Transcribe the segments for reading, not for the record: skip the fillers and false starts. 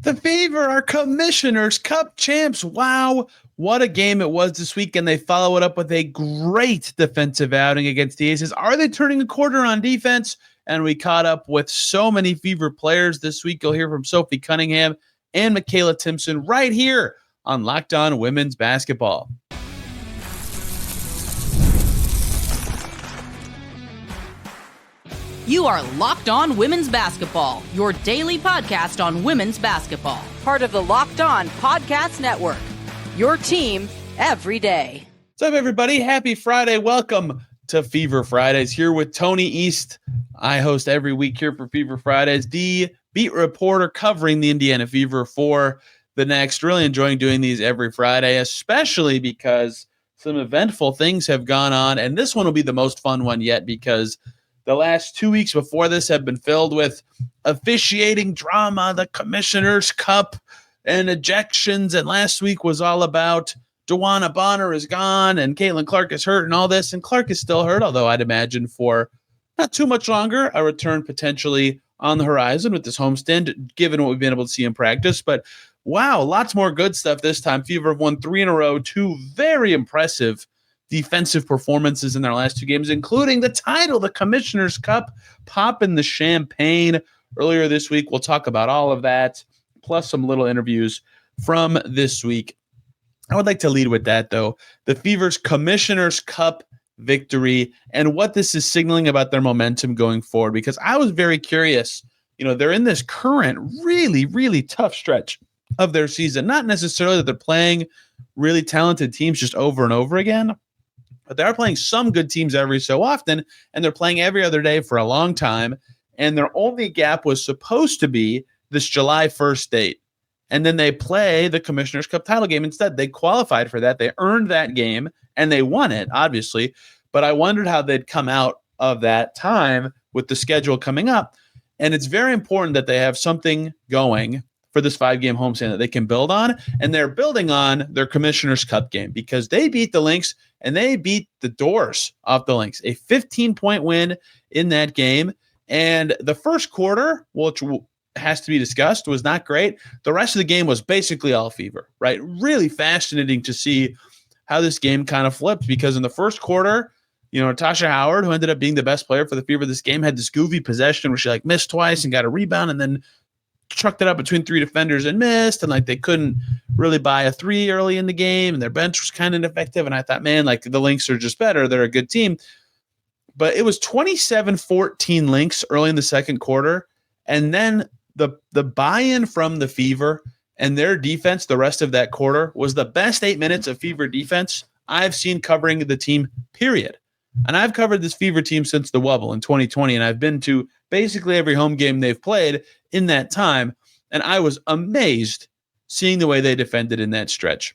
The Fever are Commissioner's Cup champs. Wow, what a game it was this week, and they follow it up with a great defensive outing against the Aces. Are they turning a corner on defense? And we caught up with so many Fever players this week. You'll hear from Sophie Cunningham and Michaela Timson right here on Locked On Women's Basketball. You are Locked On Women's Basketball, your daily podcast on women's basketball. Part of the Locked On Podcast Network, your team every day. What's up, everybody? Happy Friday. Welcome to Fever Fridays here with Tony East. I host every week here for Fever Fridays, the beat reporter covering the Indiana Fever for the Next. Really enjoying doing these every Friday, especially because some eventful things have gone on, and this one will be the most fun one yet because the last 2 weeks before this have been filled with officiating drama, the Commissioner's Cup, and ejections. And last week was all about DeWanna Bonner is gone and Caitlin Clark is hurt and all this. And Clark is still hurt, although I'd imagine for not too much longer, a return potentially on the horizon with this homestand, given what we've been able to see in practice. But wow, lots more good stuff this time. Fever have won 3 in a row, 2 very impressive defensive performances in their last 2 games, including the title, the Commissioner's Cup, popping the champagne earlier this week. We'll talk about all of that, plus some little interviews from this week. I would like to lead with that, though. The Fever's Commissioner's Cup victory and what this is signaling about their momentum going forward, because I was very curious. You know, they're in this current really, really tough stretch of their season. Not necessarily that they're playing really talented teams just over and over again, but they are playing some good teams every so often, and they're playing every other day for a long time. And their only gap was supposed to be this July 1st date. And then they play the Commissioner's Cup title game instead. They qualified for that. They earned that game, and they won it, obviously. But I wondered how they'd come out of that time with the schedule coming up. And it's very important that they have something going for this 5-game homestand that they can build on. And they're building on their Commissioner's Cup game because they beat the Lynx and they beat the doors off the Lynx. A 15-point win in that game. And the first quarter, which has to be discussed, was not great. The rest of the game was basically all Fever, right? Really fascinating to see how this game kind of flipped, because in the first quarter, you know, Natasha Howard, who ended up being the best player for the Fever this game, had this goofy possession where she missed twice and got a rebound and then chucked it up between 3 defenders and missed, and they couldn't really buy a 3 early in the game, and their bench was kind of ineffective. And I thought, man, the Lynx are just better. They're a good team. But it was 27-14 Lynx early in the second quarter, and then the buy-in from the Fever and their defense the rest of that quarter was the best 8 minutes of Fever defense I've seen covering the team, period. And I've covered this Fever team since the Wubble in 2020, and I've been to basically every home game they've played in that time, and I was amazed seeing the way they defended in that stretch.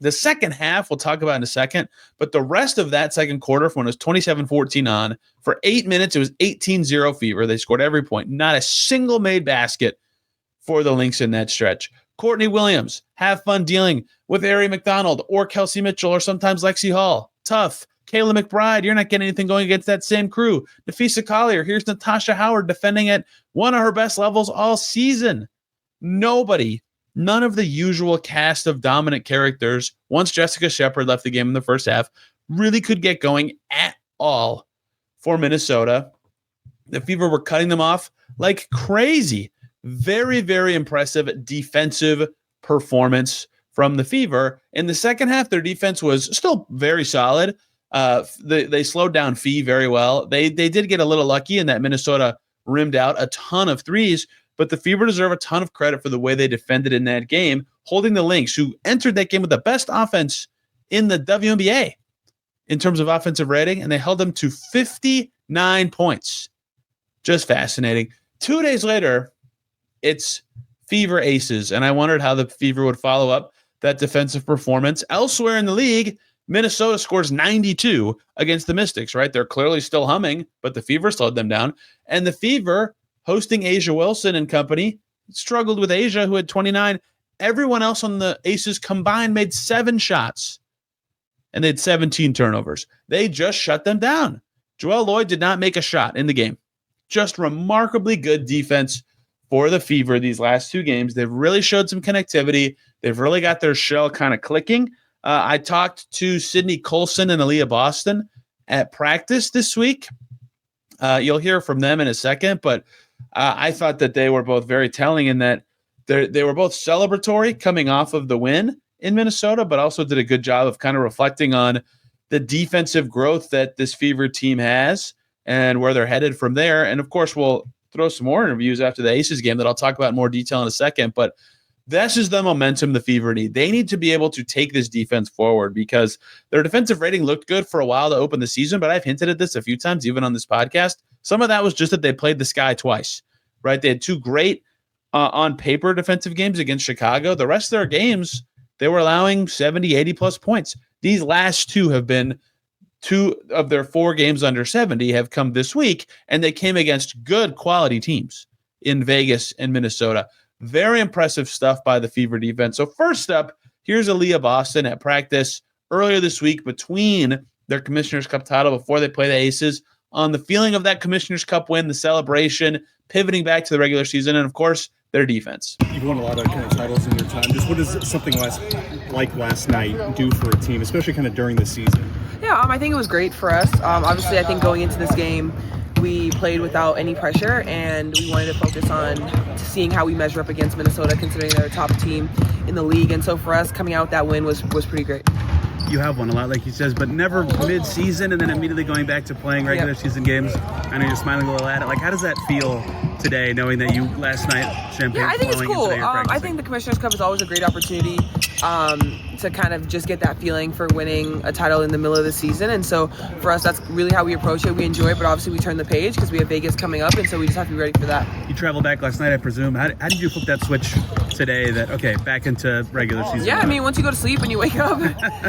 The second half, we'll talk about in a second, but the rest of that second quarter, from when it was 27-14 on, for 8 minutes, it was 18-0 Fever. They scored every point. Not a single made basket for the Lynx in that stretch. Courtney Williams, have fun dealing with Aari McDonald or Kelsey Mitchell or sometimes Lexi Hall. Tough. Kayla McBride, you're not getting anything going against that same crew. Nafisa Collier, here's Natasha Howard defending at one of her best levels all season. None of the usual cast of dominant characters, once Jessica Shepard left the game in the first half, really could get going at all for Minnesota. The Fever were cutting them off like crazy. Very, very impressive defensive performance from the Fever. In the second half, their defense was still very solid. They slowed down Fee very well. They did get a little lucky in that Minnesota rimmed out a ton of threes, but the Fever deserve a ton of credit for the way they defended in that game, holding the Lynx, who entered that game with the best offense in the WNBA in terms of offensive rating, and they held them to 59 points. Just fascinating. 2 days later, it's Fever Aces, and I wondered how the Fever would follow up that defensive performance. Elsewhere in the league, Minnesota scores 92 against the Mystics, right? They're clearly still humming, but the Fever slowed them down. And the Fever, hosting Asia Wilson and company, struggled with Asia, who had 29. Everyone else on the Aces combined made 7 shots, and they had 17 turnovers. They just shut them down. Joelle Lloyd did not make a shot in the game. Just remarkably good defense for the Fever these last 2 games. They've really showed some connectivity. They've really got their shell kind of clicking. I talked to Sydney Coulson and Aaliyah Boston at practice this week. You'll hear from them in a second, but I thought that they were both very telling in that they were both celebratory coming off of the win in Minnesota, but also did a good job of kind of reflecting on the defensive growth that this Fever team has and where they're headed from there. And, of course, we'll throw some more interviews after the Aces game that I'll talk about in more detail in a second, but this is the momentum the Fever need. They need to be able to take this defense forward because their defensive rating looked good for a while to open the season, but I've hinted at this a few times, even on this podcast. Some of that was just that they played the Sky twice, right? They had 2 great on paper defensive games against Chicago. The rest of their games, they were allowing 70, 80-plus points. These last 2 have been 2 of their 4 games under 70 have come this week, and they came against good quality teams in Vegas and Minnesota. Very impressive stuff by the Fever defense. So first up, here's Aaliyah Boston at practice earlier this week between their Commissioner's Cup title before they play the Aces on the feeling of that Commissioner's Cup win, the celebration, pivoting back to the regular season, and, of course, their defense. You've won a lot of kind of titles in your time. Just what does something like last night do for a team, especially kind of during the season? Yeah, I think it was great for us. Obviously, I think going into this game, we played without any pressure, and we wanted to focus on seeing how we measure up against Minnesota, considering they're a top team in the league. And so for us, coming out with that win was pretty great. You have won a lot, like he says, but never mid-season and then immediately going back to playing regular season games. I know you're smiling a little at it. Like, how does that feel today, knowing that you last night champagne? Yeah, I think it's cool. I think the Commissioner's Cup is always a great opportunity to kind of just get that feeling for winning a title in the middle of the season. And so for us, that's really how we approach it. We enjoy it, but obviously we turn the page because we have Vegas coming up, and so we just have to be ready for that. You traveled back last night, I presume. How did you flip that switch today that, okay, back into regular season? Yeah, I mean, once you go to sleep and you wake up,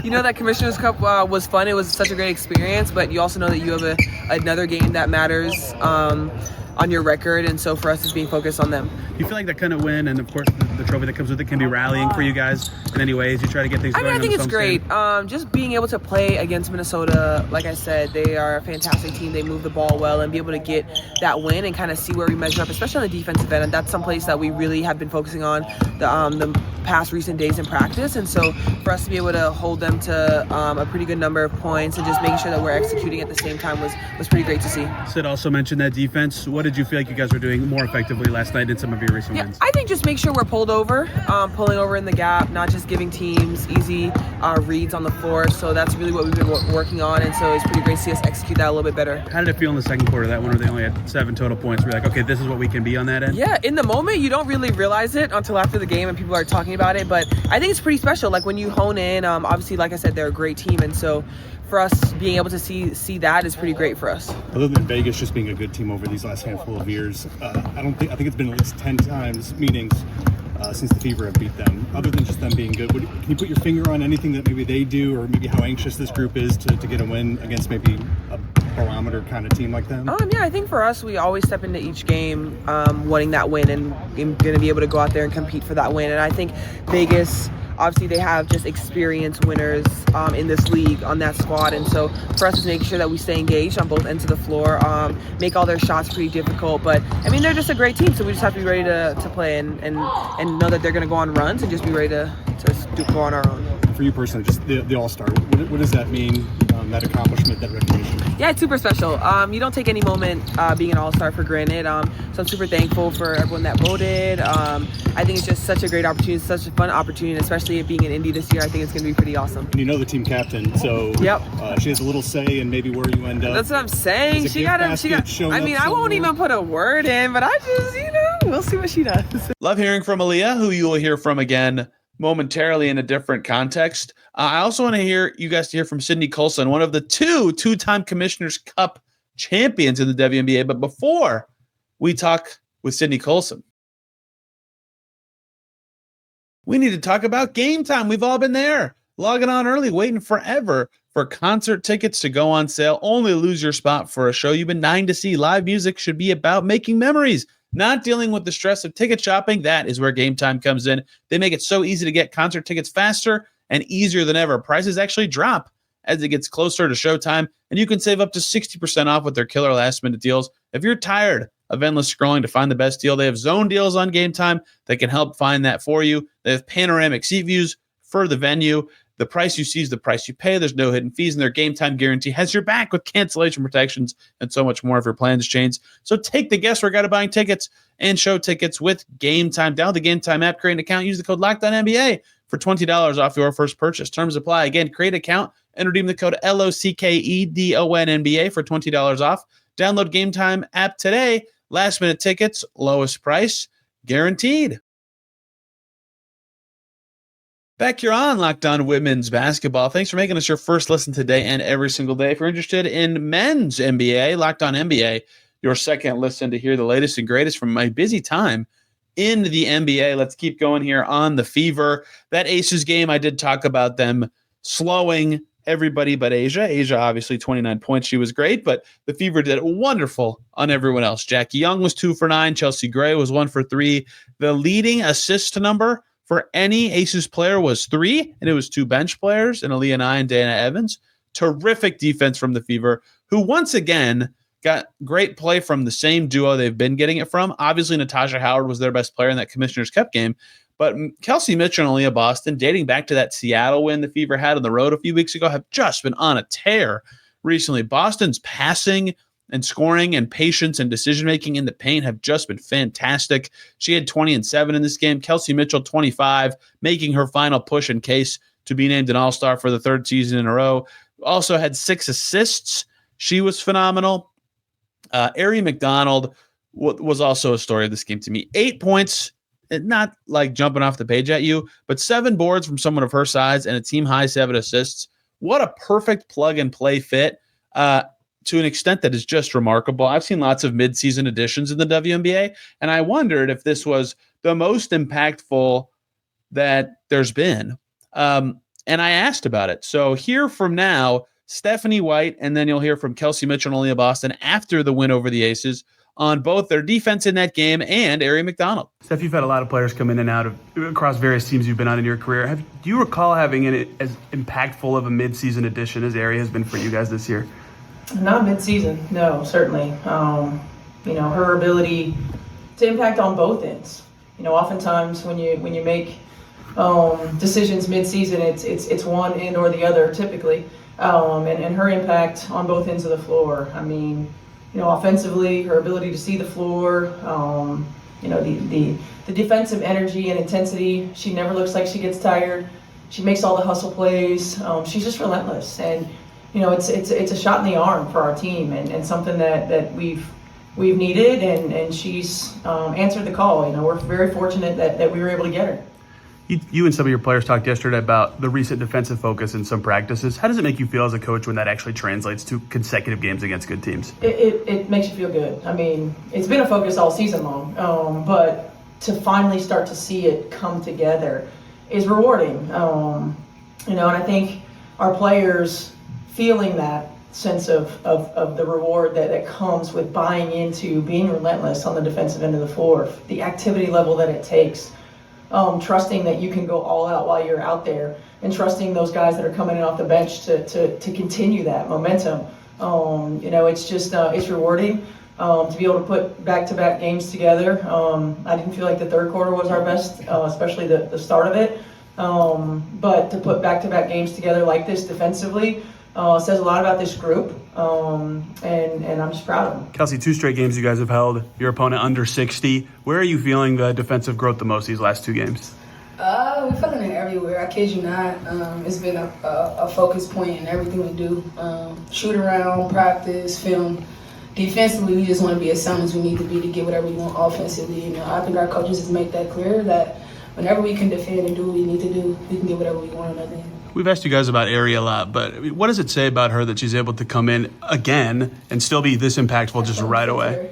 you know that Commissioner's Cup was fun. It was such a great experience, but you also know that you have another game that matters on your record, and so for us, it's being focused on them. You feel like that kind of win, and of course the trophy that comes with it, can be rallying for you guys in any ways? You try to get things going. I think it's great. Just being able to play against Minnesota, like I said, they are a fantastic team. They move the ball well, and be able to get that win and kind of see where we measure up, especially on the defensive end. And that's someplace that we really have been focusing on the past recent days in practice. And so for us to be able to hold them to a pretty good number of points and just making sure that we're executing at the same time was pretty great to see. Sid also mentioned that defense. What did you feel like you guys were doing more effectively last night in some of your recent wins? I think just make sure we're pulled over, pulling over in the gap, not just giving teams easy reads on the floor. So that's really what we've been working on, and so it's pretty great to see us execute that a little bit better. How did it feel in the second quarter, that one where they only had 7 total points? We're like, okay, this is what we can be on that end? Yeah, in the moment, you don't really realize it until after the game and people are talking about it, but I think it's pretty special. Like when you hone in, obviously, like I said, they're a great team, and so for us being able to see that is pretty great for us. Other than Vegas just being a good team over these last handful of years, I think it's been at least 10 times meetings since the Fever have beat them. Other than just them being good, can you put your finger on anything that maybe they do, or maybe how anxious this group is to get a win against maybe a barometer kind of team like them? Yeah, I think for us, we always step into each game wanting that win and going to be able to go out there and compete for that win. And I think Vegas, obviously, they have just experienced winners in this league on that squad. And so for us, it's making sure that we stay engaged on both ends of the floor, make all their shots pretty difficult. But, I mean, they're just a great team, so we just have to be ready to play and know that they're going to go on runs and just be ready to go on our own. For you personally, just the All-Star, what does that mean, that accomplishment, that recognition? Yeah, it's super special. You don't take any moment being an All-Star for granted. So I'm super thankful for everyone that voted. I think it's just such a great opportunity, such a fun opportunity, and especially it being in Indy this year, I think it's going to be pretty awesome. And you know the team captain, so she has a little say in maybe where you end up. That's what I'm saying. She got. I mean, I won't even put a word in, but I just, we'll see what she does. Love hearing from Aaliyah, who you will hear from again momentarily in a different context. I also want to hear you guys to hear from Sydney Coulson, one of the two-time Commissioner's Cup champions in the WNBA. But before we talk with Sydney Coulson, we need to talk about Game Time. We've all been there, logging on early, waiting forever for concert tickets to go on sale. Only lose your spot for a show you've been dying to see. Live music should be about making memories, not dealing with the stress of ticket shopping. That is where Game Time comes in. They make it so easy to get concert tickets faster and easier than ever. Prices actually drop as it gets closer to showtime, and you can save up to 60% off with their killer last-minute deals. If you're tired of endless scrolling to find the best deal. They have zone deals on Game Time that can help find that for you. They have panoramic seat views for the venue. The price you see is the price you pay. There's no hidden fees, and their Game Time guarantee has your back with cancellation protections and so much more if your plans change. So take the guesswork out of buying tickets and show tickets with Game Time. Download the Game Time app, create an account, use the code LOCKEDONNBA for $20 off your first purchase. Terms apply. Again, create an account and redeem the code LOCKEDONNBA for $20 off. Download Game Time app today. Last minute tickets, lowest price, guaranteed. Back here on Locked On Women's Basketball. Thanks for making us your first listen today and every single day. If you're interested in men's NBA, Locked On NBA, your second listen to hear the latest and greatest from my busy time in the NBA. Let's keep going here on the Fever. That Aces game, I did talk about them slowing everybody but Asia. Asia, obviously, 29 points. She was great, but the Fever did wonderful on everyone else. Jackie Young was 2 for 9. Chelsea Gray was 1 for 3. The leading assist number for any Aces player was 3, and it was 2 bench players, and Aaliyah Nye and Dana Evans. Terrific defense from the Fever, who once again got great play from the same duo they've been getting it from. Obviously, Natasha Howard was their best player in that Commissioner's Cup game, but Kelsey Mitchell and Aaliyah Boston, dating back to that Seattle win the Fever had on the road a few weeks ago, have just been on a tear recently. Boston's passing and scoring and patience and decision-making in the paint have just been fantastic. She had 20 and 7 in this game. Kelsey Mitchell, 25, making her final push in case to be named an All-Star for the 3rd season in a row. Also had 6 assists. She was phenomenal. Aari McDonald was also a story of this game to me. 8 points, not like jumping off the page at you, but 7 boards from someone of her size and a team-high 7 assists. What a perfect plug-and-play fit. To an extent that is just remarkable. I've seen lots of midseason additions in the WNBA, and I wondered if this was the most impactful that there's been. And I asked about it. So hear from now Stephanie White, and then you'll hear from Kelsey Mitchell and Aaliyah Boston after the win over the Aces on both their defense in that game and Aari McDonald. Steph, you've had a lot of players come in and out of across various teams you've been on in your career. Do you recall having it as impactful of a midseason addition as Aari has been for you guys this year? Not mid-season, no, certainly. Her ability to impact on both ends. Oftentimes when you make decisions mid-season, it's one end or the other typically, and her impact on both ends of the floor. Offensively, her ability to see the floor, the defensive energy and intensity. She never looks like she gets tired. She makes all the hustle plays. She's just relentless, and it's a shot in the arm for our team, and something that we've needed, and she's answered the call. We're very fortunate that we were able to get her. You and some of your players talked yesterday about the recent defensive focus in some practices. How does it make you feel as a coach when that actually translates to consecutive games against good teams? It makes you feel good. It's been a focus all season long, but to finally start to see it come together is rewarding. And I think our players feeling that sense of the reward that comes with buying into being relentless on the defensive end of the floor, the activity level that it takes, trusting that you can go all out while you're out there, and trusting those guys that are coming in off the bench to continue that momentum. It's rewarding to be able to put back-to-back games together. I didn't feel like the third quarter was our best, especially the start of it. But to put back-to-back games together like this defensively says a lot about this group, and I'm just proud of them. Kelsey, 2 straight games you guys have held your opponent under 60. Where are you feeling the defensive growth the most these last 2 games? We're feeling it everywhere. I kid you not. It's been a focus point in everything we do. Shoot around, practice, film. Defensively, we just want to be as sound as we need to be to get whatever we want offensively. I think our coaches just make that clear that whenever we can defend and do what we need to do, we can get whatever we want on that end. We've asked you guys about Aari a lot, but what does it say about her that she's able to come in again and still be this impactful just right away?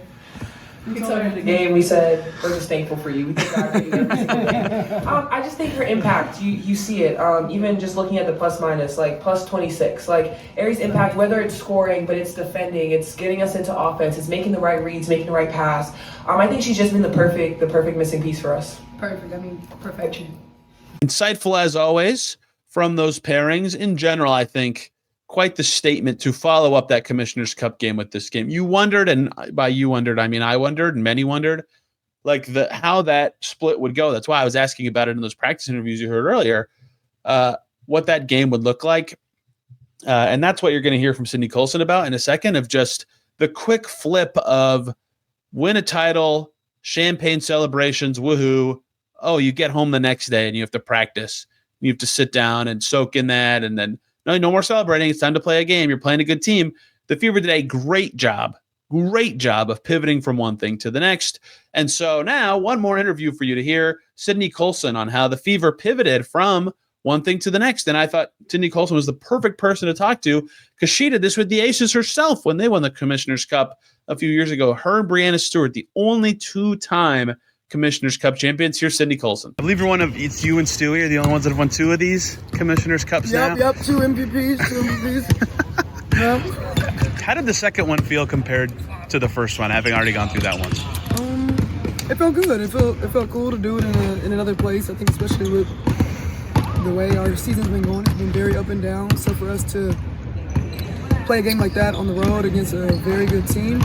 We told her in the game, we said, we're just thankful for you. We thank God for you every single day. I just think her impact, you see it. Even just looking at the plus minus, like plus 26. Like Aari's impact, whether it's scoring, but it's defending, it's getting us into offense, it's making the right reads, making the right pass. I think she's just been the perfect missing piece for us. Perfection. Insightful as always from those pairings. In general, I think quite the statement to follow up that Commissioner's Cup game with this game. You wondered, and by you wondered, I mean I wondered, and many wondered, like how that split would go. That's why I was asking about it in those practice interviews you heard earlier, what that game would look like. And that's what you're going to hear from Sydney Coulson about in a second, of just the quick flip of win a title, champagne celebrations, woohoo. Oh, you get home the next day and you have to practice. You have to sit down and soak in that. And then no more celebrating. It's time to play a game. You're playing a good team. The Fever today, great job of pivoting from one thing to the next. And so now one more interview for you to hear, Sydney Coulson, on how the Fever pivoted from one thing to the next. And I thought Sydney Coulson was the perfect person to talk to because she did this with the Aces herself when they won the Commissioner's Cup a few years ago. Her and Brianna Stewart, the only two-time Commissioner's Cup champions. Here's Sydney Coulson. I believe it's you and Stewie are the only ones that have won two of these Commissioner's Cups now. Yep, two MVPs. Yep. How did the second one feel compared to the first one, having already gone through that one? It felt good. It felt cool to do it in another place. I think especially with the way our season's been going, it's been very up and down. So for us to play a game like that on the road against a very good team,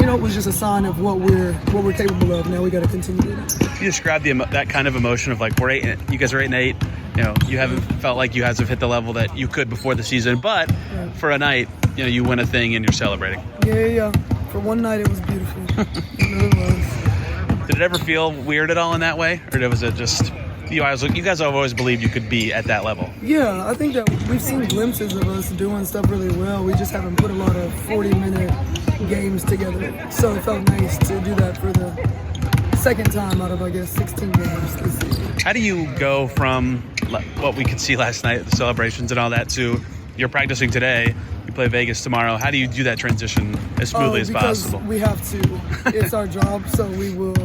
it was just a sign of what we're capable of. Now we got to continue it. You describe that kind of emotion of like you guys are 8-8. You haven't felt like you guys have hit the level that you could before the season, but for a night, you win a thing and you're celebrating. Yeah. For one night, it was beautiful. It was. Did it ever feel weird at all in that way, or was it just you guys have always believed you could be at that level? Yeah, I think that we've seen glimpses of us doing stuff really well. We just haven't put a lot of 40-minute games together, so it felt nice to do that for the second time out of 16 games this season. How do you go from what we could see last night, the celebrations and all that, to you're practicing today, you play Vegas tomorrow? How do you do that transition as smoothly as possible? We have to. It's our job, so we will.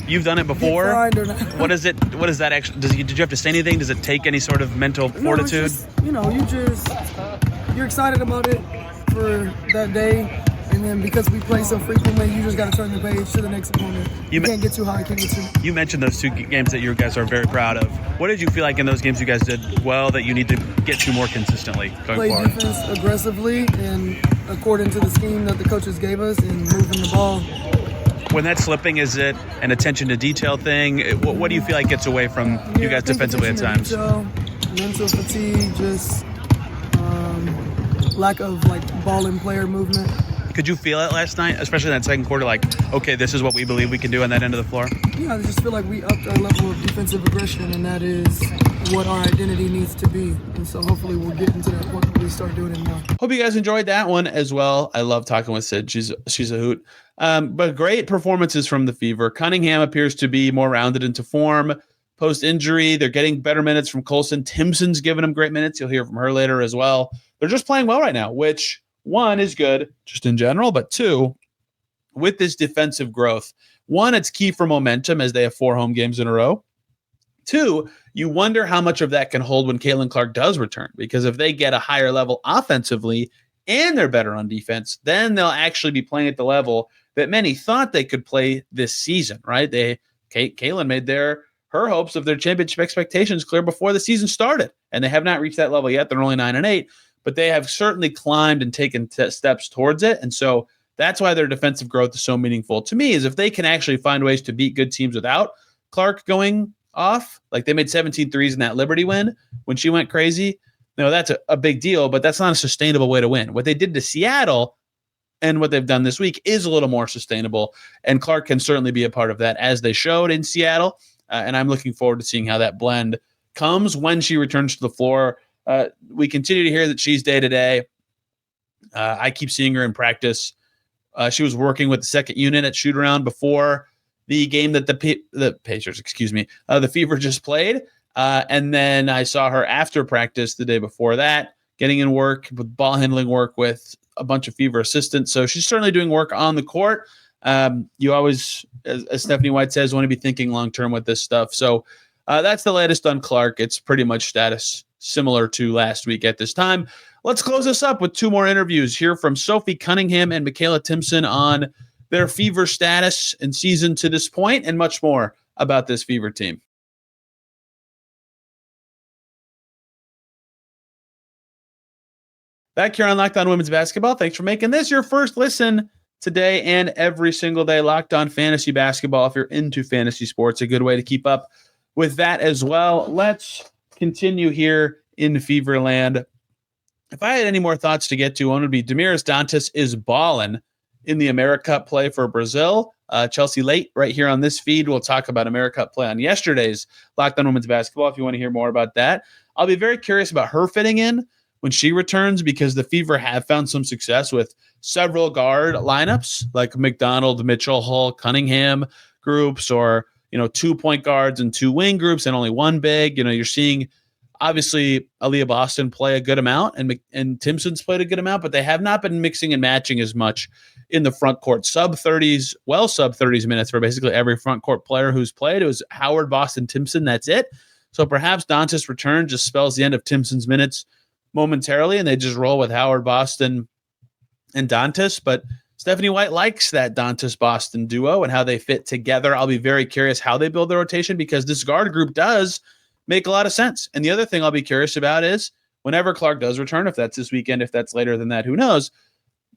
You've done it before. Or not. What is that actually? Did you have to say anything? Does it take any sort of mental fortitude? You're excited about it for that day. And then because we play so frequently, you just got to turn the page to the next opponent. You can't get too high, can't get too. You mentioned those two games that you guys are very proud of. What did you feel like in those games you guys did well that you need to get to more consistently going forward? Play defense aggressively and according to the scheme that the coaches gave us and moving the ball. When that's slipping, is it an attention to detail thing? What do you feel like gets away from you guys defensively at times? Detail, mental fatigue, just lack of ball and player movement. Could you feel it last night, especially in that second quarter, okay, this is what we believe we can do on that end of the floor? Yeah, I just feel like we upped our level of defensive aggression, and that is what our identity needs to be. And so hopefully we'll get into that point where we start doing it more. Hope you guys enjoyed that one as well. I love talking with Sid. She's a hoot. But great performances from the Fever. Cunningham appears to be more rounded into form. Post-injury, they're getting better minutes from Coulson. Timson's giving them great minutes. You'll hear from her later as well. They're just playing well right now, which one is good just in general, but two, with this defensive growth, one, it's key for momentum as they have 4 home games in a row. Two, you wonder how much of that can hold when Caitlin Clark does return, because if they get a higher level offensively and they're better on defense, then they'll actually be playing at the level that many thought they could play this season, right? Caitlin made her hopes of their championship expectations clear before the season started, and they have not reached that level yet. They're only 9-8. But they have certainly climbed and taken steps towards it. And so that's why their defensive growth is so meaningful to me, is if they can actually find ways to beat good teams without Clark going off. Like they made 17 threes in that Liberty win when she went crazy. That's a big deal, but that's not a sustainable way to win. What they did to Seattle and what they've done this week is a little more sustainable. And Clark can certainly be a part of that, as they showed in Seattle. And I'm looking forward to seeing how that blend comes when she returns to the floor. We continue to hear that she's day-to-day. I keep seeing her in practice. She was working with the second unit at shoot-around before the game that the Fever just played. And then I saw her after practice the day before that, getting in work with ball handling work with a bunch of Fever assistants. So she's certainly doing work on the court. You always, as Stephanie White says, want to be thinking long-term with this stuff. So that's the latest on Clark. It's pretty much status similar to last week at this time. Let's close this up with 2 more interviews here from Sophie Cunningham and Michaela Timson on their Fever status and season to this point, and much more about this Fever team. Back here on Locked On Women's Basketball. Thanks for making this your first listen today and every single day. Locked On Fantasy Basketball. If you're into fantasy sports, a good way to keep up with that as well. Let's continue here in Feverland. If I had any more thoughts to get to, one would be Damiris Dantas is balling in the AmeriCup play for Brazil. Chelsea Late right here on this feed. We'll talk about AmeriCup play on yesterday's Locked On Women's Basketball if you want to hear more about that. I'll be very curious about her fitting in when she returns, because the Fever have found some success with several guard lineups like McDonald, Mitchell, Hull, Cunningham groups, or 2 point guards and 2 wing groups and only 1 big. You're seeing obviously Aaliyah Boston play a good amount and Timson's played a good amount, but they have not been mixing and matching as much in the front court. Sub 30s minutes for basically every front court player who's played. It was Howard, Boston, Timson. That's it. So perhaps Dantas' return just spells the end of Timson's minutes momentarily, and they just roll with Howard, Boston, and Dantas. But Stephanie White likes that Dantas-Boston duo and how they fit together. I'll be very curious how they build their rotation, because this guard group does make a lot of sense. And the other thing I'll be curious about is whenever Clark does return, if that's this weekend, if that's later than that, who knows,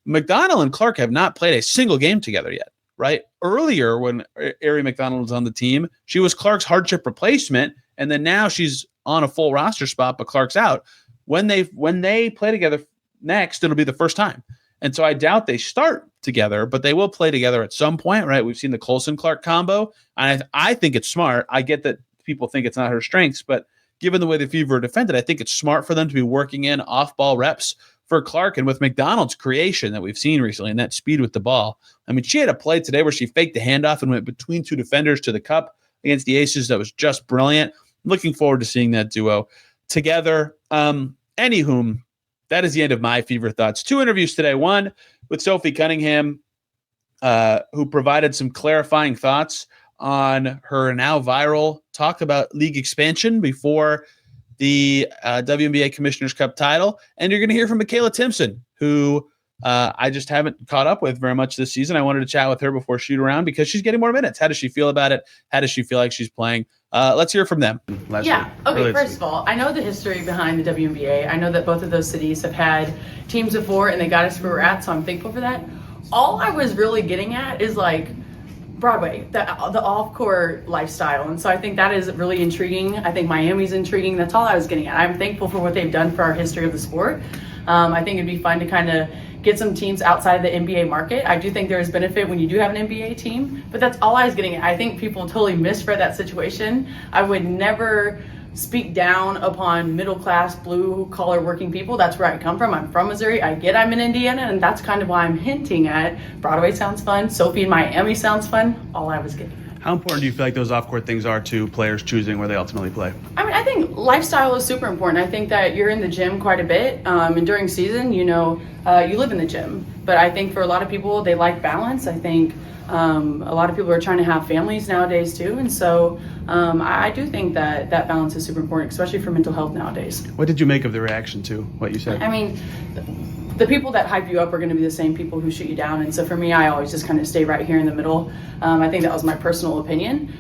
McDonald and Clark have not played a single game together yet, right? Earlier, when Aari McDonald was on the team, she was Clark's hardship replacement, and then now she's on a full roster spot, but Clark's out. When they play together next, it'll be the first time. And so I doubt they start together, but they will play together at some point, right? We've seen the Coulson-Clark combo, and I think it's smart. I get that people think it's not her strengths, but given the way the Fever defended, I think it's smart for them to be working in off-ball reps for Clark. And with McDonald's creation that we've seen recently and that speed with the ball, I mean, she had a play today where she faked the handoff and went between 2 defenders to the cup against the Aces. That was just brilliant. Looking forward to seeing that duo together. Anywho, that is the end of my Fever thoughts. 2 interviews today. One with Sophie Cunningham, who provided some clarifying thoughts on her now viral talk about league expansion before the WNBA Commissioner's Cup title. And you're going to hear from Mikayla Timson, who I just haven't caught up with very much this season. I wanted to chat with her before shoot around because she's getting more minutes. How does she feel about it? How does she feel like she's playing? Let's hear from them. Okay, first of all, I know the history behind the WNBA. I know that both of those cities have had teams before and they got us where we're at, so I'm thankful for that. All I was really getting at is like Broadway, the off-court lifestyle. And so I think that is really intriguing. I think Miami's intriguing. That's all I was getting at. I'm thankful for what they've done for our history of the sport. I think it'd be fun to kind of get some teams outside of the NBA market. I do think there is benefit when you do have an NBA team, but that's all I was getting at. I think people totally misread that situation. I would never speak down upon middle-class, blue-collar working people. That's where I come from. I'm from Missouri. I get I'm in Indiana, and that's kind of why I'm hinting at Broadway sounds fun. Sophie in Miami sounds fun. All I was getting at. How important do you feel like those off-court things are to players choosing where they ultimately play? I mean, I think lifestyle is super important. I think that you're in the gym quite a bit, and during season, you live in the gym. But I think for a lot of people, they like balance. I think a lot of people are trying to have families nowadays too, and so I do think that balance is super important, especially for mental health nowadays. What did you make of the reaction to what you said? I mean, the people that hype you up are going to be the same people who shoot you down, and so for me, I always just kind of stay right here in the middle. I think that was my personal opinion.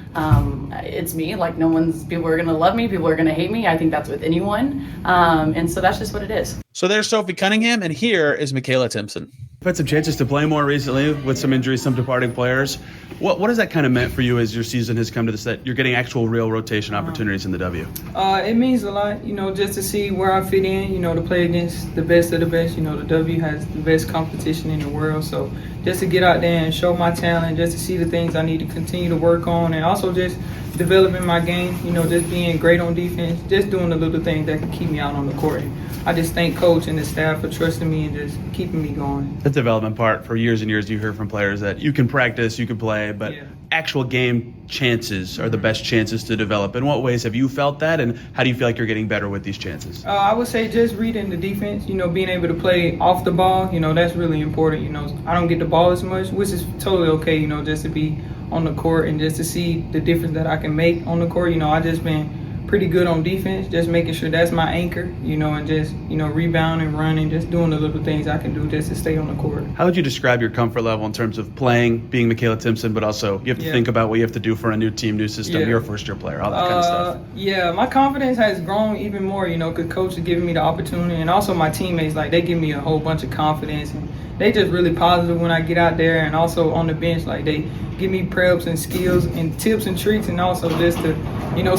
It's me. Like, people are going to love me, people are going to hate me. I think that's with anyone, and so that's just what it is. So there's Sophie Cunningham, and here is Mikayla Timson. You've had some chances to play more recently with some injuries, some departing players. What has that kind of meant for you as your season has come to this, that you're getting actual real rotation opportunities in the W? It means a lot, just to see where I fit in, to play against the best of the best. The W has the best competition in the world. So just to get out there and show my talent, just to see the things I need to continue to work on, and also just developing my game, just being great on defense, just doing the little things that can keep me out on the court. I just thank coach and the staff for trusting me and just keeping me going. The development part, for years and years, you hear from players that you can practice, you can play, but actual game chances are the best chances to develop. In what ways have you felt that, and how do you feel like you're getting better with these chances? I would say just reading the defense, being able to play off the ball, that's really important. I don't get the ball as much, which is totally okay, just to be on the court and just to see the difference that I can make on the court. I just been pretty good on defense, just making sure that's my anchor, and just, rebounding, running, just doing the little things I can do just to stay on the court. How would you describe your comfort level in terms of playing, being Michaela Timson, but also you have to think about what you have to do for a new team, new system, your first-year player, all that kind of stuff? Yeah, my confidence has grown even more, because Coach is giving me the opportunity, and also my teammates, they give me a whole bunch of confidence, and they just really positive when I get out there, and also on the bench, they give me preps and skills and tips and tricks, and also just to,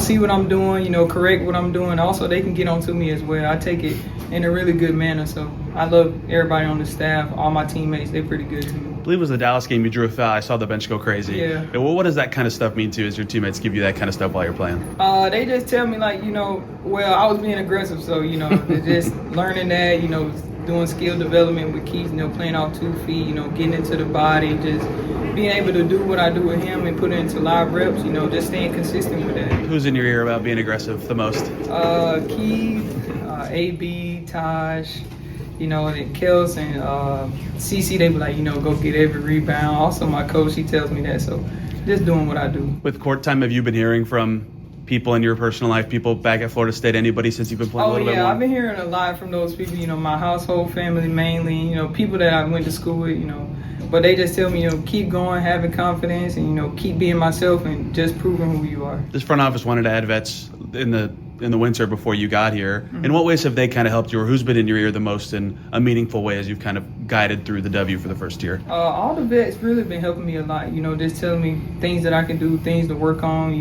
see what I'm doing, correct what I'm doing. Also, they can get onto me as well. I take it in a really good manner, so I love everybody on the staff, all my teammates. They're pretty good to me. I believe it was the Dallas game you drew a foul. I saw the bench go crazy. Yeah. Well, what does that kind of stuff mean to you as your teammates give you that kind of stuff while you're playing? They just tell me, well, I was being aggressive, so, just learning that, doing skill development with Keith, playing off 2 feet, getting into the body, just being able to do what I do with him and put it into live reps, just staying consistent with that. Who's in your ear about being aggressive the most? Keith, AB, Taj, and Coulson, CC, they be like, go get every rebound. Also, my coach, he tells me that, so just doing what I do. With court time, have you been hearing from people in your personal life, people back at Florida State, anybody since you've been playing a little bit more? I've been hearing a lot from those people, my household family mainly, people that I went to school with, but they just tell me, keep going, having confidence, and, keep being myself and just proving who you are. This front office wanted to add vets in the winter before you got here. Mm-hmm. In what ways have they kind of helped you, or who's been in your ear the most in a meaningful way as you've kind of guided through the W for the first year? All the vets really been helping me a lot, just telling me things that I can do, things to work on,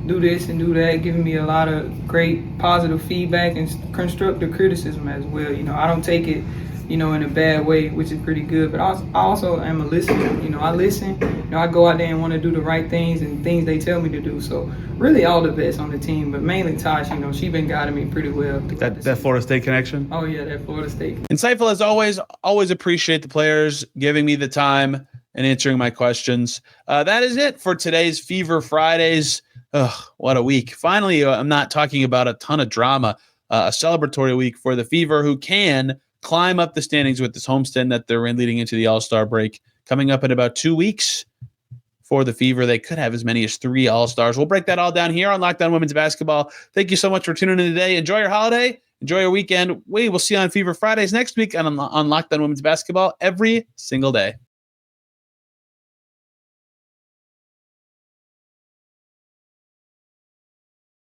do this and do that, giving me a lot of great positive feedback and constructive criticism as well. I don't take it, in a bad way, which is pretty good. But I also am a listener. I listen. I go out there and want to do the right things and things they tell me to do. So really all the vets on the team, but mainly Tosh, she been guiding me pretty well. That Florida State connection? Oh, yeah, that Florida State. Insightful as always appreciate the players giving me the time and answering my questions. That is it for today's Fever Fridays. Ugh, what a week. Finally, I'm not talking about a ton of drama, a celebratory week for the Fever, who can climb up the standings with this homestand that they're in leading into the All-Star break. Coming up in about 2 weeks for the Fever, they could have as many as 3 All-Stars. We'll break that all down here on Locked On Women's Basketball. Thank you so much for tuning in today. Enjoy your holiday. Enjoy your weekend. We will see you on Fever Fridays next week and on Locked On Women's Basketball every single day.